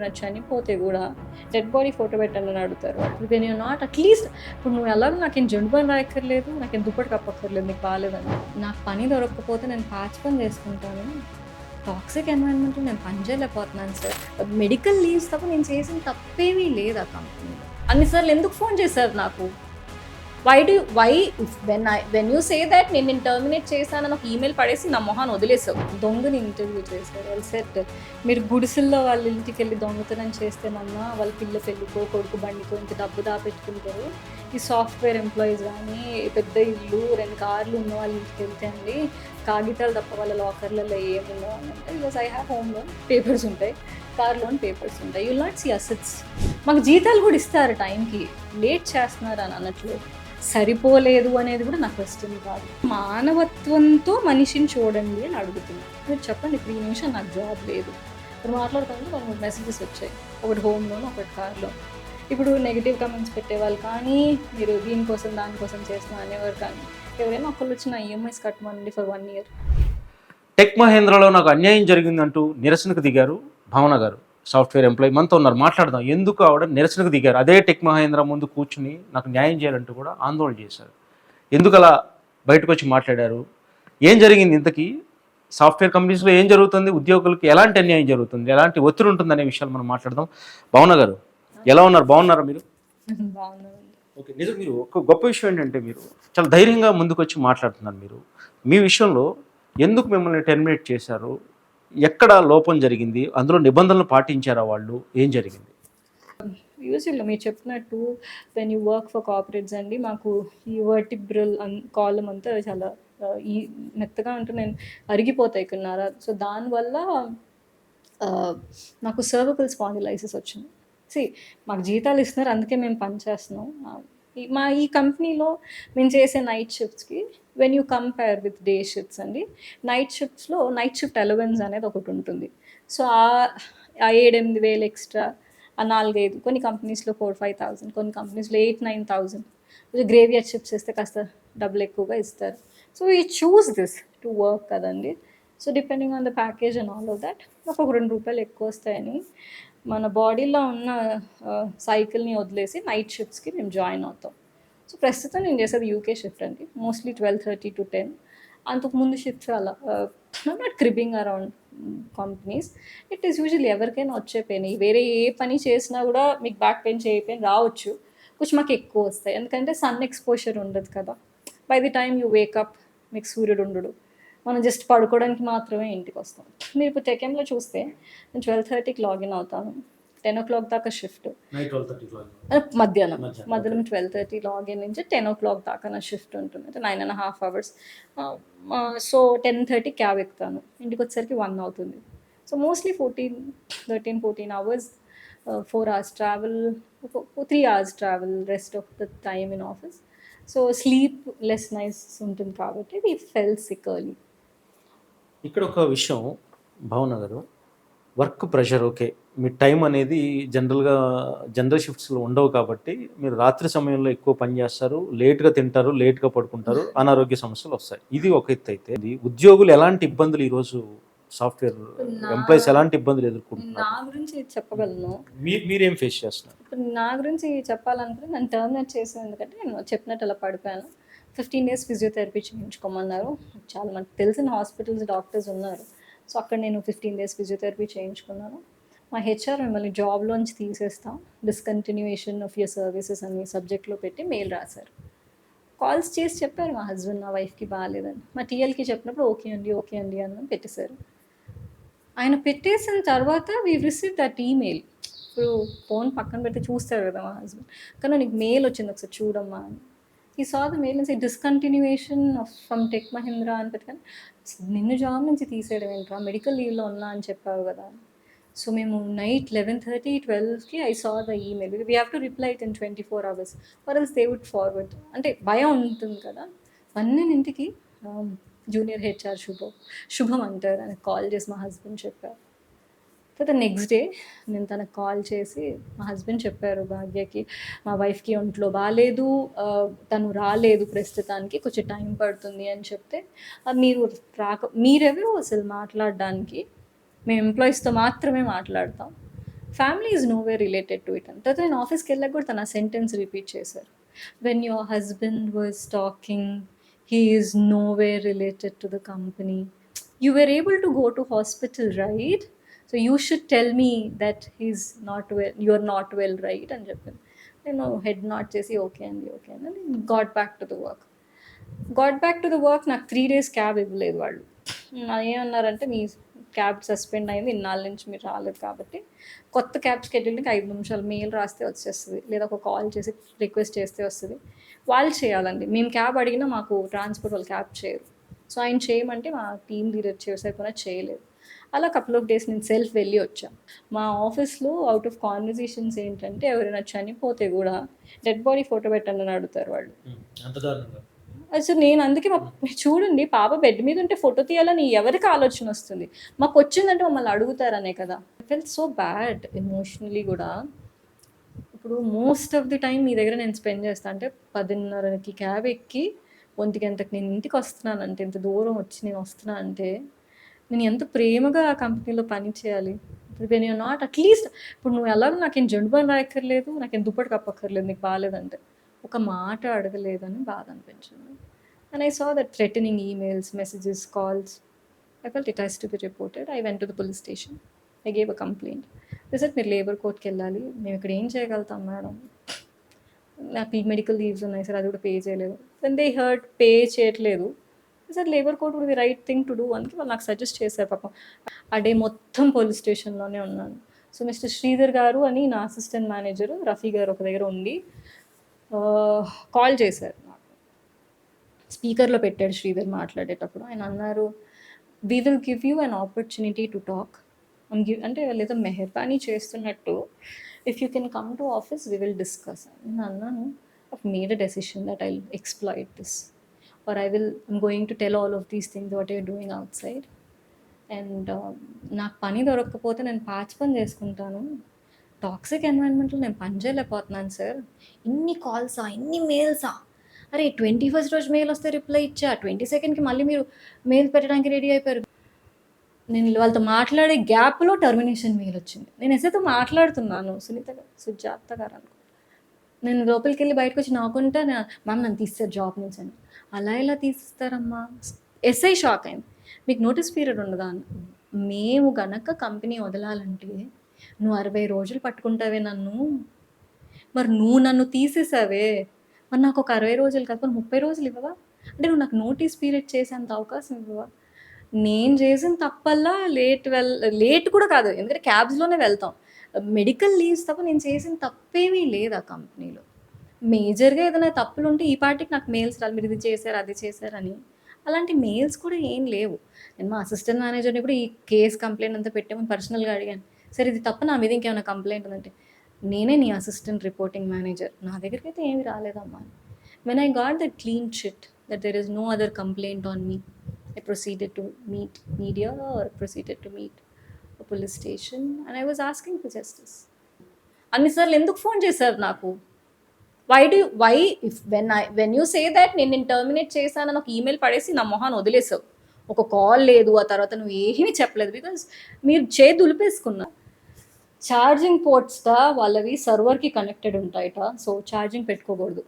ఎవరైనా చనిపోతే కూడా డెడ్ బాడీ ఫోటో పెట్టండి అని అడుగుతారు. వెన్ యూ నాట్ అట్లీస్ట్ ఇప్పుడు నువ్వు ఎలాగో నాకేం జండుబాని రాయక్కర్లేదు, నాకేం దుప్పటి కప్పక్కర్లేదు నీకు బాగాలేదని. నాకు పని దొరకకపోతే నేను ప్యాచ్ పని చేసుకుంటాను. టాక్సిక్ ఎన్వైరన్మెంట్లో నేను పని చేయలేకపోతున్నాను సార్. మెడికల్ లీవ్స్ తప్ప నేను చేసిన తప్పేమీ లేదు ఆ కంపెనీలో. అన్నిసార్లు ఎందుకు ఫోన్ చేశారు నాకు? వెన్ యూ సే దట్ నేను టర్మినేట్ చేశానని ఒక ఈమెయిల్ పడేసి నా మొహాన్ని వదిలేసావు. దొంగని ఇంటర్వ్యూ చేశారు. వాళ్ళు సెట్ మీరు గుడిసెల్లో వాళ్ళ ఇంటికి వెళ్ళి దొంగతనం చేస్తేనన్నా వాళ్ళ పిల్ల పెళ్ళికో కొడుకు బండికో ఇంత డబ్బు దాపెట్టుకుంటారు. ఈ సాఫ్ట్వేర్ ఎంప్లాయీస్ కానీ పెద్ద ఇల్లు 2 కార్లు ఉన్న వాళ్ళ ఇంటికి వెళ్తే అండి కాగితాలు తప్ప వాళ్ళ లాకర్లలో ఏమున్నావు అని అంటే because I have home loan papers ఉంటాయి, కార్ లోన్ పేపర్స్ ఉంటాయి. You not see assets. మాకు జీతాలు కూడా ఇస్తారు టైంకి, లేట్ చేస్తున్నారు అని అనట్లేదు. సరిపోలేదు అనేది కూడా నా క్వశ్చన్ కాదు. మానవత్వంతో మనిషిని చూడండి అని అడుగుతున్నాను. మీరు చెప్పండి, ఇప్పుడు ఈ నిమిషం నాకు జాబ్ లేదు, ఇప్పుడు మాట్లాడుతుంటే కొన్ని మెసేజెస్ వచ్చాయి, ఒకటి హోమ్ లోన్ ఒకటి కార్ లోన్. ఇప్పుడు నెగిటివ్ కమెంట్స్ పెట్టేవాళ్ళు కానీ మీరు దీనికోసం దానికోసం చేస్తున్నా అనేవారు కానీ ఎవరైనా ఒకళ్ళు వచ్చిన ఈఎంఐస్ కట్టమనండి ఫర్ 1 year. టెక్ మహేంద్రలో నాకు అన్యాయం జరిగిందంటూ నిరసనకు దిగారు భావన గారు, సాఫ్ట్వేర్ ఎంప్లాయీ. మనతో ఉన్నారు, మాట్లాడదాం. ఎందుకు ఆవిడ నిరసనకు దిగారు? అదే టెక్ మహేంద్ర ముందు కూర్చుని నాకు న్యాయం చేయాలంటూ కూడా ఆందోళన చేశారు. ఎందుకు అలా బయటకు వచ్చి మాట్లాడారు? ఏం జరిగింది ఇంతకీ? సాఫ్ట్వేర్ కంపెనీస్లో ఏం జరుగుతుంది? ఉద్యోగులకు ఎలాంటి అన్యాయం జరుగుతుంది, ఎలాంటి ఒత్తిడి ఉంటుంది అనే విషయాలు మనం మాట్లాడదాం. భావన గారు ఎలా ఉన్నారు? బాగున్నారా మీరు? ఓకే. నిజం, మీరు ఒక గొప్ప విషయం ఏంటంటే మీరు చాలా ధైర్యంగా ముందుకు వచ్చి మాట్లాడుతున్నారు. మీరు మీ విషయంలో ఎందుకు మిమ్మల్ని టెర్మినేట్ చేశారు, ఎక్కడ లోపం జరిగింది, అందులో నిబంధనలు పాటించారా వాళ్ళు, ఏం జరిగింది? యూజువల్గా మీరు చెప్పినట్టు when you work for corporates అండి, మాకు ఈ వర్టిబ్రల్ కాలం అంతా చాలా ఈ మెత్తగా ఉంటూ నేను అరిగిపోతాయి కొన్నారా. సో దానివల్ల నాకు సర్వికల్ స్పాండిలైసిస్ వచ్చింది. మాకు జీతాలు ఇస్తున్నారు, అందుకే మేము పని చేస్తున్నాం. మా ఈ కంపెనీలో మేము చేసే నైట్ షిఫ్ట్స్కి when you compare with day shifts అండి, నైట్ షిఫ్ట్స్లో నైట్ షిఫ్ట్ అలవెన్స్ అనేది ఒకటి ఉంటుంది. సో ఆ 7-8 వేలు ఎక్స్ట్రా, ఆ 4-5, కొన్ని కంపెనీస్లో 4-5,000, కొన్ని కంపెనీస్లో 8-9,000. గ్రేవియర్ షిఫ్ట్స్ ఇస్తే కాస్త డబ్బులు ఎక్కువగా ఇస్తారు. సో ఈ చూస్ దిస్ టు వర్క్ కదండి. So depending on the package and all of that నాకు ఒక 2 రూపాయలు ఎక్కువ వస్తాయని మన బాడీలో ఉన్న సైకిల్ని వదిలేసి నైట్ షిఫ్ట్స్కి మేము జాయిన్ అవుతాం. సో ప్రస్తుతం నేను చేసేది యూకే షిఫ్ట్ అండి, మోస్ట్లీ 12:30 to 10. అంతకుముందు షిఫ్ట్స్ అలా not క్రిబింగ్ around companies. It is usually ఎవరికైనా వచ్చే పెయిన్. వేరే ఏ పని చేసినా కూడా మీకు బ్యాక్ పెయిన్, చేయి పెయిన్ రావచ్చు, కొంచెం మాకు ఎక్కువ వస్తాయి ఎందుకంటే సన్ ఎక్స్పోజర్ ఉండదు కదా. By the time you wake up మీకు సూర్యుడు ఉండడు, మనం జస్ట్ పడుకోవడానికి మాత్రమే ఇంటికి వస్తాం. మీరు ఇప్పుడు టెకెంలో చూస్తే నేను 12:30కి లాగిన్ అవుతాను, 10 o'clock దాకా షిఫ్ట్, మధ్యాహ్నం 12:30 లాగిన్ నుంచి 10 o'clock దాకా నా షిఫ్ట్ ఉంటుంది, అంటే 9.5 hours. సో 10:30 క్యాబ్ ఎక్కుతాను, ఇంటికి వచ్చేసరికి 1 అవుతుంది. So mostly 14 hours, 4 hours travel, 3 hours travel, rest of the time in office. So sleep less nice ఉంటుంది కాబట్టి వి ఫెల్ సిక్ ఎర్లీ. ఇక్కడ ఒక విషయం భావన గారు, వర్క్ ప్రెషర్ ఓకే, మీ టైం అనేది జనరల్ షిఫ్ట్స్లో ఉండవు కాబట్టి మీరు రాత్రి సమయంలో ఎక్కువ పని చేస్తారు, లేట్గా తింటారు, లేట్గా పడుకుంటారు, అనారోగ్య సమస్యలు వస్తాయి. ఇది ఒక ఎత్తు అయితే, ఇది ఉద్యోగులు ఎలాంటి ఇబ్బందులు ఈరోజు సాఫ్ట్వేర్ ఎంప్లాయీస్ ఎలాంటి ఇబ్బందులు ఎదుర్కొంటున్నారు? నా గురించి చెప్పగలను. మీరేం ఫేస్ చేస్తున్నారు? ఇప్పుడు నా గురించి చెప్పాలనుకుంటే నన్ను టర్మినేట్ చేసాను ఎందుకంటే నేను చెప్పినట్టు అలా పడిపోయాను. 15 days ఫిజియోథెరపీ చేయించుకోమన్నారు. చాలా మనకు తెలిసిన హాస్పిటల్స్, డాక్టర్స్ ఉన్నారు. సో అక్కడ నేను 15 days ఫిజియోథెరపీ చేయించుకున్నాను. మా హెచ్ఆర్ మిమ్మల్ని జాబ్లోంచి తీసేస్తాం, డిస్కంటిన్యూయేషన్ ఆఫ్ యువర్ సర్వీసెస్ అని సబ్జెక్ట్లో పెట్టి మెయిల్ రాశారు. కాల్స్ చేసి చెప్పారు మా హస్బెండ్ నా వైఫ్కి బాగాలేదని. మా టీఎల్కి చెప్పినప్పుడు ఓకే అండి అని పెట్టేశారు. ఆయన పెట్టేసిన తర్వాత వీ రిసీవ్ దట్ ఈమెయిల్. ఇప్పుడు ఫోన్ పక్కన పెట్టి చూస్తారు కదా మా హస్బెండ్, కానీ నీకు మెయిల్ వచ్చింది ఒకసారి చూడమ్మా అని. ఈ saw the mail and discontinuation from Tech Mahindra అని పెట్టుకొని, నిన్ను జాబ్ నుంచి తీసేయడం ఏంట్రా, మెడికల్ లీవ్లో ఉన్నా అని చెప్పావు కదా. సో మేము నైట్ 11:30, 12కి I saw the email. We have to reply it in 24 hours for else they would forward. అంటే భయం ఉంటుంది కదా. 12కి జూనియర్ హెచ్ఆర్ శుభం అంటారు అని కాల్ చేసి మా హస్బెండ్ చెప్పారు. తర్వాత నెక్స్ట్ డే నేను తనకు కాల్ చేసి మా హస్బెండ్ చెప్పారు, భాగ్యకి మా వైఫ్కి ఒంట్లో బాగాలేదు, తను రాలేదు ప్రస్తుతానికి, కొంచెం టైం పడుతుంది అని చెప్తే, మీరెవరు అసలు మాట్లాడడానికి, మేము ఎంప్లాయీస్తో మాత్రమే మాట్లాడతాం, family is no way related to it అని. తర్వాత నేను ఆఫీస్కి వెళ్ళాక కూడా తన సెంటెన్స్ రిపీట్ చేశారు. When your husband was talking he is no way related to the company. You were able to go to hospital right, so you should tell me that he's not well, you are not well right అని చెప్పాను. నేను head nod చేసి okay అండి okay అండి got back to the work. నాకు 3 days cab ఇవ్వలేదు వాళ్ళు. ఏమన్నారంటే మీ క్యాబ్ సస్పెండ్ అయింది, ఇన్నాళ్ళ నుంచి మీరు రాలేదు కాబట్టి కొత్త క్యాబ్ షెడ్యూల్కి 5 నిమిషాలు మెయిల్ రాస్తే వచ్చేస్తుంది, లేదా ఒక కాల్ చేసి రిక్వెస్ట్ చేస్తే వస్తుంది. వాళ్ళు చేయాలండి. మేము క్యాబ్ అడిగినా మాకు ట్రాన్స్పోర్ట్ వాళ్ళు క్యాబ్ చేయరు. సో ఆయన చేయమంటే మా టీమ్ లీడర్ చేసేపోయినా చేయలేదు. అలా కపుల్ ఆఫ్ డేస్ నేను సెల్ఫ్ వెళ్ళి వచ్చా. మా ఆఫీస్లో అవుట్ ఆఫ్ కాన్వర్జేషన్స్ ఏంటంటే ఎవరైనా చనిపోతే కూడా డెడ్ బాడీ ఫోటో పెట్టండి అని అడుగుతారు వాళ్ళు. అంత దారుణంగా. అసలు నేను అందుకే చూడండి, పాప బెడ్ మీద ఉంటే ఫోటో తీయాలని ఎవరికి ఆలోచన వస్తుంది? మాకు వచ్చిందంటే మమ్మల్ని అడుగుతారనే కదా. I fell so bad emotionally కూడా. ఇప్పుడు మోస్ట్ ఆఫ్ ది టైం మీ దగ్గర నేను స్పెండ్ చేస్తా అంటే 10:30కి క్యాబ్ ఎక్కి 1 గంటకి నేను ఇంటికి వస్తున్నానంటే, ఇంత దూరం వచ్చి నేను వస్తున్నా అంటే నేను ఎంత ప్రేమగా ఆ కంపెనీలో పని చేయాలి. ఇప్పుడు వెన్ యూ నాట్ అట్లీస్ట్, ఇప్పుడు నువ్వు ఎలాగో నాకేం జండుబాన్ రాయక్కర్లేదు, నాకేం దుప్పటి కప్పక్కర్లేదు, నీకు బాగాలేదంటే ఒక మాట అడగలేదని బాధ అనిపించింది. And I saw that threatening emails, messages, calls. I felt it has to be reported. I went to the police station. I gave a complaint. Sir మీరు లేబర్ కోర్ట్కి వెళ్ళాలి, మేము ఇక్కడ ఏం చేయగలుగుతాం మేడం, నాకు ఈ మెడికల్ లీవ్స్ ఉన్నాయి సార్, అది కూడా పే చేయలేదు. దెన్ దే హర్ట్, పే చేయట్లేదు sir, labour court would the right thing to do అందుకే వాళ్ళు నాకు సజెస్ట్ చేశారు. పాపం ఆ డే మొత్తం పోలీస్ స్టేషన్లోనే ఉన్నాను. సో మిస్టర్ శ్రీధర్ గారు అని నా అసిస్టెంట్ మేనేజర్ రఫీ గారు ఒక దగ్గర ఉండి కాల్ చేశారు నాకు. స్పీకర్లో పెట్టాడు శ్రీధర్ మాట్లాడేటప్పుడు. ఆయన అన్నారు, we will give you an opportunity to talk. అంటే లేదా మెహర్బానీ చేస్తున్నట్టు, if you can come to office we will discuss. నేను అన్నాను, I've made a decision that I will exploit this, or I'm going to tell all of these things what you're doing outside. And నాకు పని దొరకకపోతే నేను పాచి పని చేసుకుంటాను. Toxic ఎన్వైరన్మెంట్లో నేను పని చేయలేకపోతున్నాను సార్. ఇన్ని కాల్సా, ఇన్ని మెయిల్సా? అరే 21st రోజు మెయిల్ వస్తే రిప్లై ఇచ్చా, 22ndకి మళ్ళీ మీరు మెయిల్ పెట్టడానికి రెడీ అయిపోయారు. నేను వాళ్ళతో మాట్లాడే గ్యాప్లో టర్మినేషన్ మెయిల్ వచ్చింది. నేను ఎస్ఐతో మాట్లాడుతున్నాను, సుజాత గారు అనుకో. నేను లోపలికి వెళ్ళి బయటకు వచ్చి నాకుంటా, మ్యామ్ నన్ను తీస్తారు జాబ్ నుంచి అని. అలా ఎలా తీసిస్తారమ్మా? ఎస్ఐ షాక్ అయింది. మీకు నోటీస్ పీరియడ్ ఉండదా? మేము గనక కంపెనీ వదలాలంటే నువ్వు 60 రోజులు పట్టుకుంటావే నన్ను, మరి నువ్వు నన్ను తీసేసావే, మరి నాకు ఒక 60 రోజులు కాదు, మరి 30 రోజులు ఇవ్వవా? అంటే నువ్వు నాకు నోటీస్ పీరియడ్ చేసేంత అవకాశం ఇవ్వవా? నేను చేసిన తప్పల్లా లేట్ కూడా కాదు, ఎందుకంటే క్యాబ్స్లోనే వెళ్తాం. మెడికల్ లీవ్స్ తప్ప నేను చేసిన తప్పేమీ లేదు ఆ కంపెనీలో. మేజర్గా ఏదైనా తప్పులు ఉంటే ఈ పార్టీకి నాకు మెయిల్స్ రాదు, మీరు ఇది చేశారు అది చేశారని. అలాంటి మెయిల్స్ కూడా ఏం లేవు. నేను మా అసిస్టెంట్ మేనేజర్ని కూడా ఈ కేస్ కంప్లైంట్ అంతా పెట్టామని పర్సనల్గా అడిగాను. సరే ఇది తప్ప నా మీద ఇంకేమైనా కంప్లైంట్ ఉందంటే, నేనే నీ అసిస్టెంట్ రిపోర్టింగ్ మేనేజర్, నా దగ్గరికి అయితే ఏమి రాలేదమ్మా. When I got that clean chit that there is no other complaint on me, I proceeded to meet media or proceeded to meet a police station and I was asking for justice. అన్నిసార్లు ఎందుకు phone చేశారు నాకు? Why if when you say that నేను terminate చేశానని ఒక email పడేసి నా మొహాన్ని వదిలేసావు, ఒక కాల్ లేదు, ఆ తర్వాత నువ్వు ఏమీ చెప్పలేదు, బికాజ్ మీరు దులిపేసుకున్నారు. ఛార్జింగ్ పోర్ట్స్గా వాళ్ళవి సర్వర్కి కనెక్టెడ్ ఉంటాయట, సో ఛార్జింగ్ పెట్టుకోకూడదు.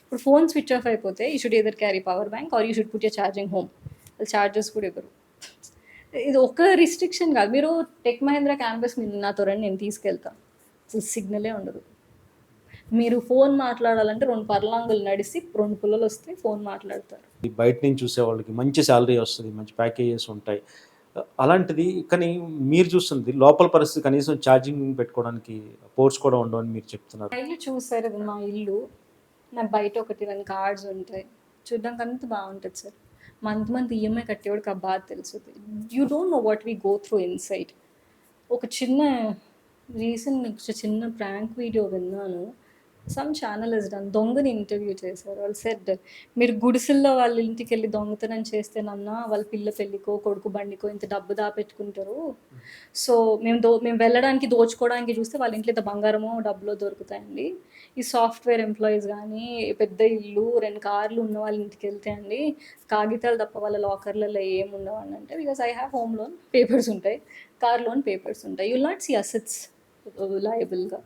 ఇప్పుడు ఫోన్ స్విచ్ ఆఫ్ అయిపోతే you should either carry power bank or you should put your charging home. Charges కూడా ఇవ్వరు. ఇది ఒక రిస్ట్రిక్షన్ కాదు. మీరు టెక్ మహేంద్ర క్యాంపస్ నాతో రండి, నేను తీసుకెళ్తాను. సిగ్నలే ఉండదు. మీరు ఫోన్ మాట్లాడాలంటే 2 పర్లాంగులు నడిసి 2 పుల్లలు వస్తే ఫోన్ మాట్లాడతారు. బయట నుంచి చూసే వాళ్ళకి మంచి శాలరీ వస్తుంది, మంచి ప్యాకేజెస్ ఉంటాయి. అలాంటిది కానీ మీరు చూస్తుంది లోపల పరిస్థితి, కనీసం ఛార్జింగ్ పెట్టుకోవడానికి పోర్ట్స్ కూడా ఉండవని మీరు చెప్తున్నారు. ఇల్లు చూసారు కదా, మా ఇల్లు. నాకు బయట ఒకటి 2 కార్డ్స్ ఉంటాయి, చూడడానికి అంత బాగుంటుంది సార్. మంత్ ఈఎంఐ కట్టేవాడికి ఆ బాధ తెలుస్తుంది. You don't know what we go through inside. ఒక చిన్న ప్రాంక్ వీడియో విన్నాను. సమ్ ఛానల్ ఇస్ డన్, దొంగని ఇంటర్వ్యూ చేశారు. వాళ్ళు సెడ్, మీరు గుడిసెల్లో వాళ్ళ ఇంటికి వెళ్ళి దొంగతనం చేస్తేనన్నా వాళ్ళ పిల్ల పెళ్ళికో కొడుకు బండికో ఇంత డబ్బు దాపెట్టుకుంటారు. సో మేము వెళ్ళడానికి దోచుకోవడానికి చూస్తే వాళ్ళ ఇంట్లో ఇంత బంగారమో డబ్బులో దొరుకుతాయండి. ఈ సాఫ్ట్వేర్ ఎంప్లాయీస్ కానీ పెద్ద ఇల్లు 2 కార్లు ఉన్న వాళ్ళ ఇంటికి వెళ్తే అండి కాగితాలు తప్ప వాళ్ళ లాకర్లలో ఏమి ఉండవండి. అంటే because I have home loan papers ఉంటాయి, కార్ లోన్ పేపర్స్ ఉంటాయి, you will not see assets లయబుల్గా.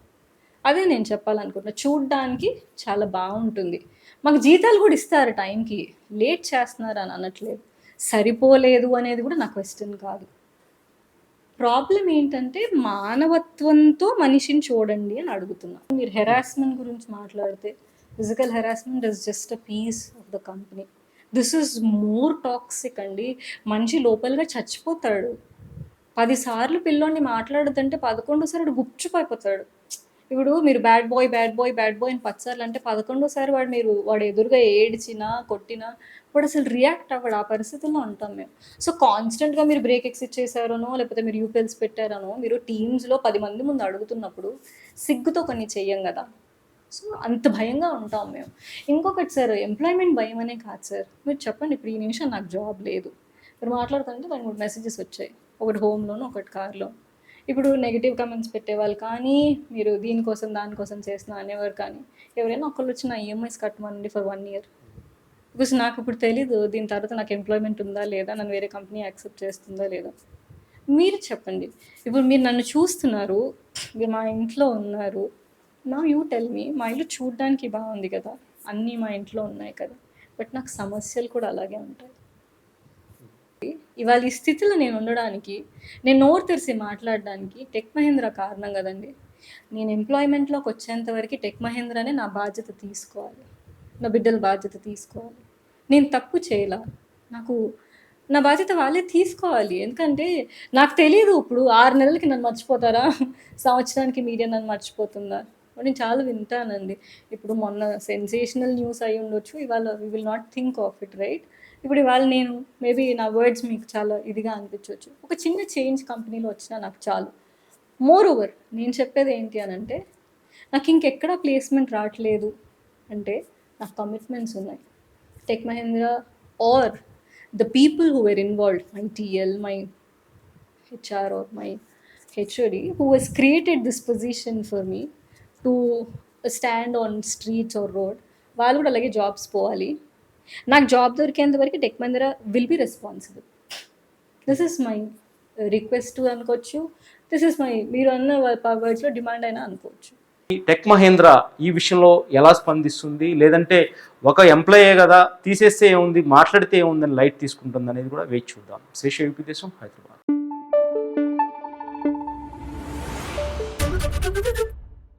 అదే నేను చెప్పాలనుకుంటున్నా. చూడ్డానికి చాలా బావుంటుంది. మాకు జీతాలు కూడా ఇస్తారు టైంకి. లేట్ చేస్తున్నారు అని అనట్లేదు. సరిపోలేదు అనేది కూడా నా క్వెషన్ కాదు. ప్రాబ్లమ్ ఏంటంటే మానవత్వంతో మనిషిని చూడండి అని అడుగుతున్నా. మీరు హెరాస్మెంట్ గురించి మాట్లాడితే physical harassment is just a piece of the company. This is more toxic అండి. మనిషి లోపలగా చచ్చిపోతాడు. 10 సార్లు పిల్లోడిని మాట్లాడొద్దంటే 11 గుప్చుకైపోతాడు. ఇప్పుడు మీరు bad boy, bad boy, bad boy అని 10 సార్లు అంటే 11 వాడు ఎదురుగా ఏడ్చినా, కొట్టినా వాడు అసలు రియాక్ట్ అవ్వడు. ఆ పరిస్థితుల్లో ఉంటాం మేము. సో, కాన్స్టెంట్‌గా మీరు బ్రేక్ ఎక్సిట్ చేశారనో, లేకపోతే మీరు యూపీఎల్స్ పెట్టారనో, మీరు టీమ్స్‌లో 10 మంది ముందు అడుగుతున్నప్పుడు సిగ్గుతో కొన్ని చెయ్యం గదా! సో, అంత భయంగా ఉంటాం మేము. ఇంకొకటి సార్, ఎంప్లాయ్‌మెంట్ భయం అనే కాదు సార్. మీరు చెప్పండి, ఇప్పుడు ఈ నిమిషం నాకు జాబ్ లేదు. మీరు మాట్లాడుతుంటే 2, 3 మెసేజెస్ వచ్చాయి. ఒకటి హోమ్ లోన్, ఒకటి కార్ లోన్. ఇప్పుడు నెగెటివ్ కామెంట్స్ పెట్టేవాళ్ళు కానీ, మీరు దీనికోసం, దానికోసం చేస్తున్నా అనేవారు కానీ, ఎవరైనా ఒకళ్ళు వచ్చి నా ఈఎంఐస్ కట్టమనండి ఫర్ 1 ఇయర్. బికాస్ నాకు ఇప్పుడు తెలీదు దీని తర్వాత నాకు ఎంప్లాయ్‌మెంట్ ఉందా లేదా? నన్ను వేరే కంపెనీ యాక్సెప్ట్ చేస్తుందా లేదా? మీరు చెప్పండి. ఇప్పుడు మీరు నన్ను చూస్తున్నారు. మీరు మా ఇంట్లో ఉన్నారు. నౌ యూ టెల్ మీ, మా ఇల్లు చూడ్డానికి బాగుంది కదా! అన్నీ మా ఇంట్లో ఉన్నాయి కదా! బట్ నాకు సమస్యలు కూడా అలాగే ఉంటాయి. ఇవాళ ఈ స్థితిలో నేను ఉండడానికి, నేను నోరు తెరిసి మాట్లాడడానికి టెక్ మహీంద్రా కారణం కదండి. నేను ఎంప్లాయ్‌మెంట్‌లోకి వచ్చేంత వరకు టెక్ మహీంద్రానే నా బాధ్యత తీసుకోవాలి. నా బిడ్డల బాధ్యత తీసుకోవాలి. నేను తప్పు చేయలా. నాకు నా బాధ్యత వాళ్ళే తీసుకోవాలి. ఎందుకంటే నాకు తెలీదు ఇప్పుడు 6 నెలలకి నన్ను మర్చిపోతారా? సంవత్సరానికి మీడియా నన్ను మర్చిపోతుందా? నేను చాలా వింటానండి. ఇప్పుడు మొన్న సెన్సేషనల్ న్యూస్ అయ్యి ఉండొచ్చు. ఇవాళ we will not think of it, right? ఇప్పుడు ఇవాళ నేను మేబీ నా వర్డ్స్ మీకు చాలా ఇదిగా అనిపించవచ్చు. ఒక చిన్న చేంజ్ కంపెనీలో వచ్చినా నాకు చాలు. మోర్ ఓవర్ నేను చెప్పేది ఏంటి అనంటే, నాకు ఇంకెక్కడా ప్లేస్‌మెంట్ రావట్లేదు అంటే నాకు కమిట్మెంట్స్ ఉన్నాయి. Tech Mahindra are the people who were involved, my TL, my HR or my HOD, who has created this position for me to stand on streets or road, వాళ్ళు కూడా అలాగే జాబ్స్ పోవాలి. నాకు జాబ్ దొరికేంత వరకు tech Mahindra will be responsible. This is my request అనుకోవచ్చు. This is my, మీరు అన్న వర్డ్స్లో demand అయినా అనుకోవచ్చు. ఈ టెక్ మహీంద్రా ఈ విషయంలో ఎలా స్పందిస్తుంది, లేదంటే ఒక ఎంప్లాయే కదా తీసేస్తే ఏముంది, మాట్లాడితే ఏముందని లైట్ తీసుకుంటుంది అనేది కూడా వేచి చూద్దాం. శేష యూపీ దేశం, హైదరాబాద్.